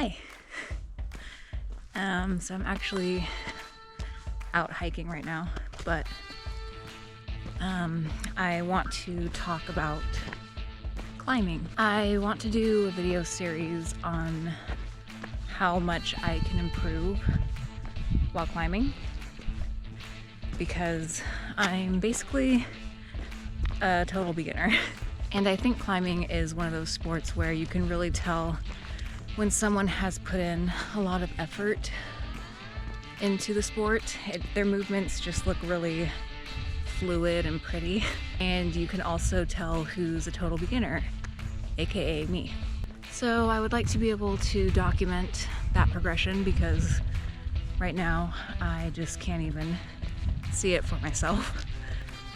Hi. So I'm actually out hiking right now, but I want to talk about climbing. I want to do a video series on how much I can improve while climbing, because I'm basically a total beginner. And I think climbing is one of those sports where you can really tell when someone has put in a lot of effort into the sport. Their movements just look really fluid and pretty. And you can also tell who's a total beginner, aka me. So I would like to be able to document that progression, because right now I just can't even see it for myself.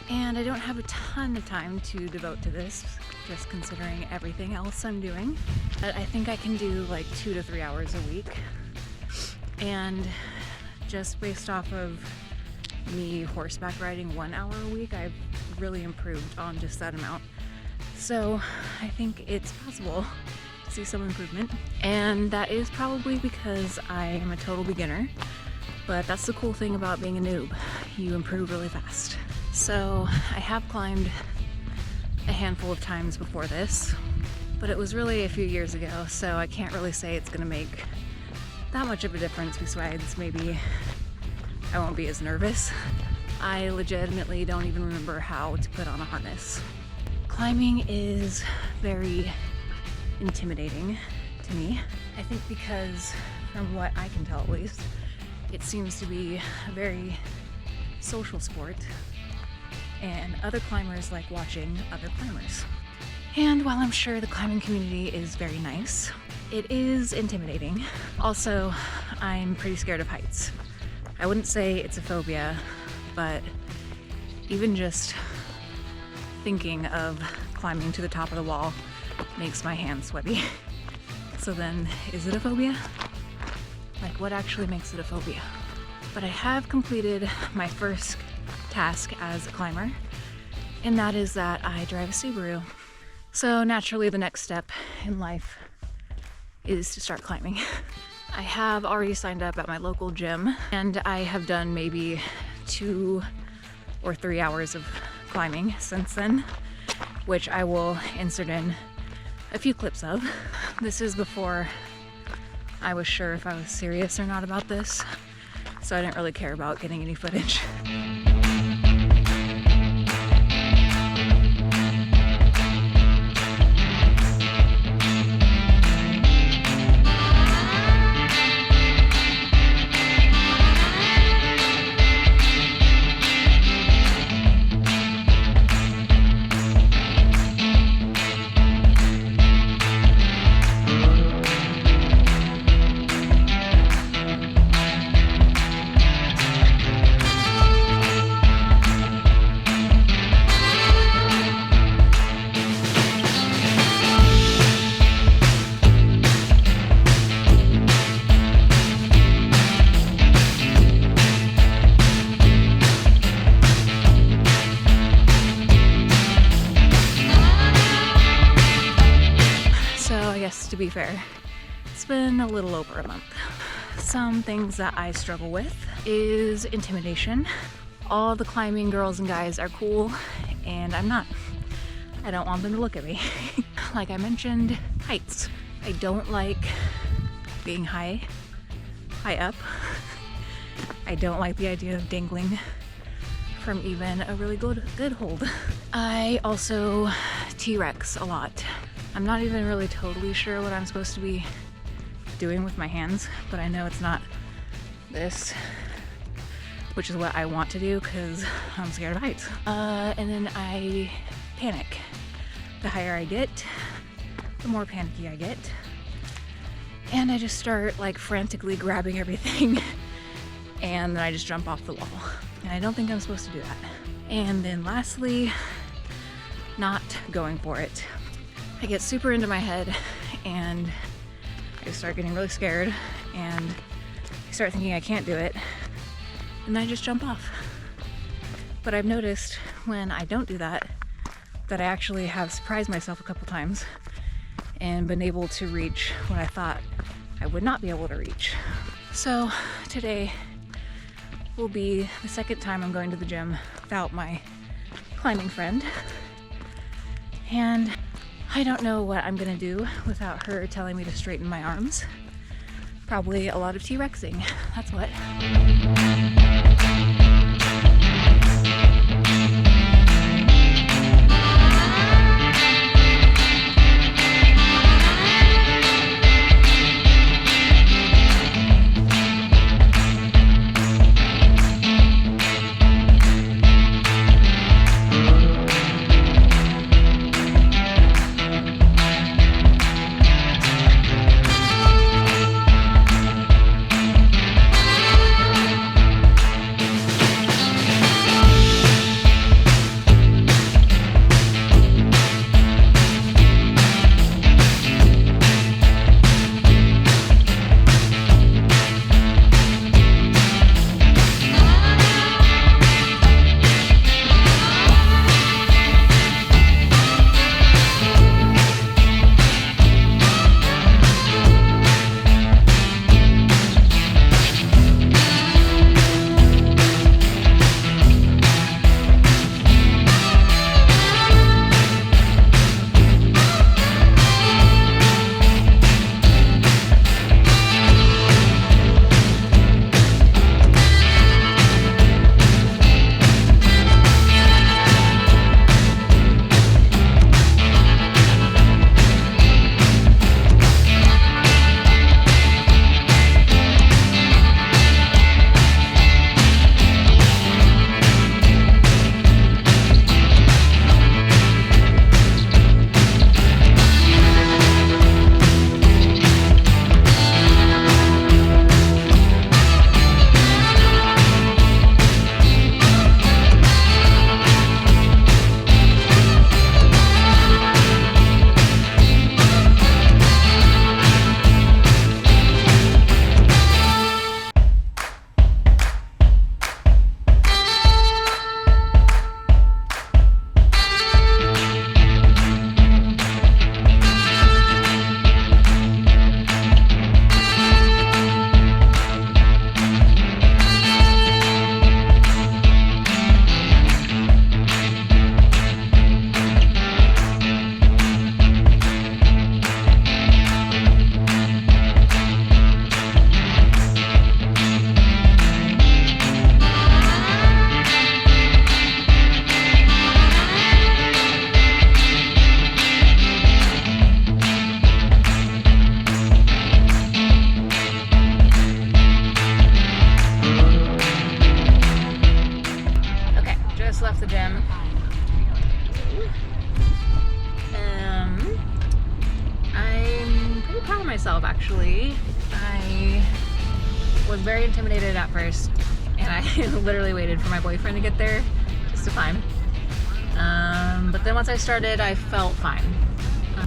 And I don't have a ton of time to devote to this, just considering everything else I'm doing. But I think I can do like 2 to 3 hours a week. And just based off of me horseback riding 1 hour a week, I've really improved on just that amount. So I think it's possible to see some improvement. And that is probably because I am a total beginner. But that's the cool thing about being a noob. You improve really fast. So I have climbed a handful of times before this, but it was really a few years ago, so I can't really say it's gonna make that much of a difference, besides maybe I won't be as nervous. I legitimately don't even remember how to put on a harness. Climbing is very intimidating to me. I think because, from what I can tell at least, it seems to be a very social sport, and other climbers like watching other climbers. And while I'm sure the climbing community is very nice, it is intimidating. Also, I'm pretty scared of heights. I wouldn't say it's a phobia, but even just thinking of climbing to the top of the wall makes my hands sweaty. So then, is it a phobia? Like, what actually makes it a phobia? But I have completed my first task as a climber, and that is that I drive a Subaru. So naturally the next step in life is to start climbing. I have already signed up at my local gym, and I have done maybe 2 or 3 hours of climbing since then, which I will insert in a few clips of. This is before I was sure if I was serious or not about this, so I didn't really care about getting any footage. To be fair, it's been a little over a month. Some things that I struggle with is intimidation. All the climbing girls and guys are cool, and I'm not. I don't want them to look at me. Like I mentioned, heights. I don't like being high up. I don't like the idea of dangling from even a really good hold. I also T-Rex a lot. I'm not even really totally sure what I'm supposed to be doing with my hands, but I know it's not this, which is what I want to do because I'm scared of heights. And then I panic. The higher I get, the more panicky I get. And I just start like frantically grabbing everything, and then I just jump off the wall. And I don't think I'm supposed to do that. And then lastly, not going for it. I get super into my head, and I start getting really scared, and I start thinking I can't do it, and I just jump off. But I've noticed when I don't do that, that I actually have surprised myself a couple times and been able to reach what I thought I would not be able to reach. So today will be the second time I'm going to the gym without my climbing friend. And I don't know what I'm gonna do without her telling me to straighten my arms. Probably a lot of T-Rexing, that's what. Left the gym. I'm pretty proud of myself, actually. I was very intimidated at first, and I literally waited for my boyfriend to get there just to climb. But then once I started, I felt fine.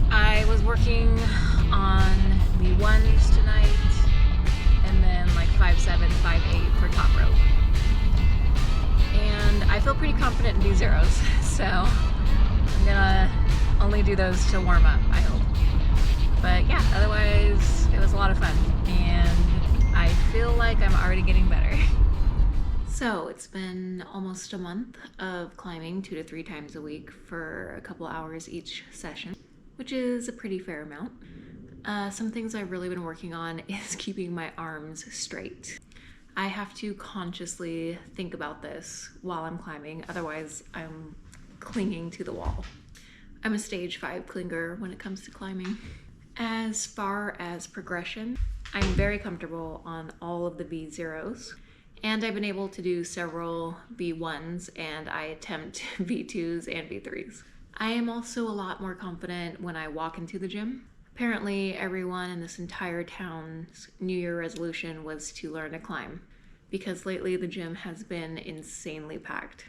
I was working on the ones tonight, and then like 5'7", 5'8" for top rope. And I feel pretty confident in these zeros, so I'm gonna only do those to warm up, I hope. But yeah, otherwise it was a lot of fun, and I feel like I'm already getting better. So it's been almost a month of climbing 2 to 3 times a week for a couple hours each session, which is a pretty fair amount. Some things I've really been working on is keeping my arms straight. I have to consciously think about this while I'm climbing, otherwise I'm clinging to the wall. I'm a stage 5 clinger when it comes to climbing. As far as progression, I'm very comfortable on all of the V0s, and I've been able to do several V1s, and I attempt V2s and V3s. I am also a lot more confident when I walk into the gym. Apparently everyone in this entire town's New Year resolution was to learn to climb, because lately the gym has been insanely packed.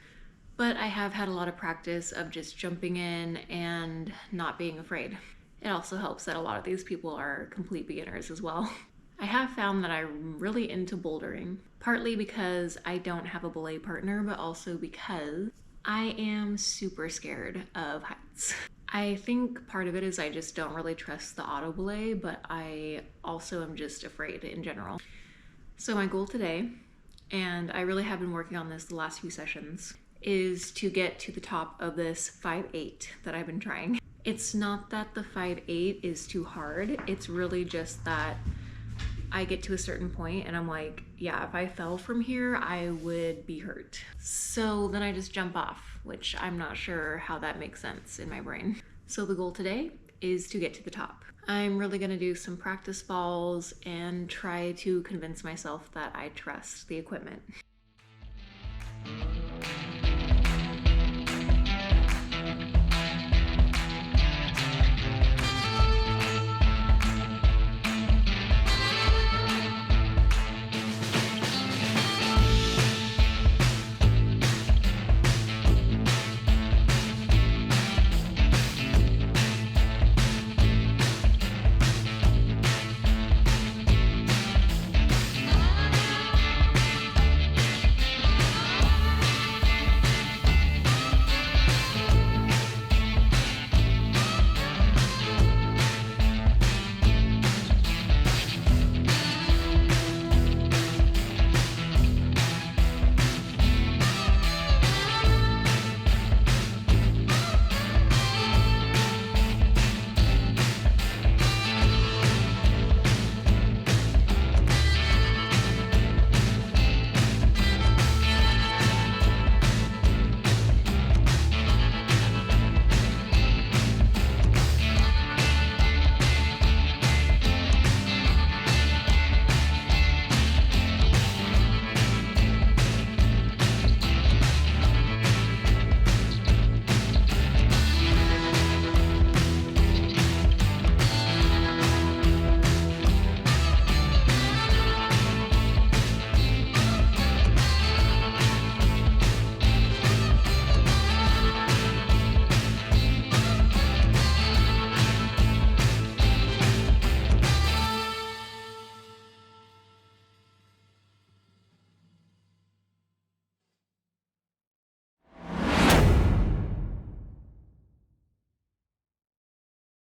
But I have had a lot of practice of just jumping in and not being afraid. It also helps that a lot of these people are complete beginners as well. I have found that I'm really into bouldering, partly because I don't have a belay partner, but also because I am super scared of heights. I think part of it is I just don't really trust the auto belay, but I also am just afraid in general. So my goal today, and I really have been working on this the last few sessions, is to get to the top of this 5-8 that I've been trying. It's not that the 5-8 is too hard, it's really just that I get to a certain point and I'm like, yeah, if I fell from here, I would be hurt. So then I just jump off, which I'm not sure how that makes sense in my brain. So the goal today is to get to the top. I'm really gonna do some practice falls and try to convince myself that I trust the equipment.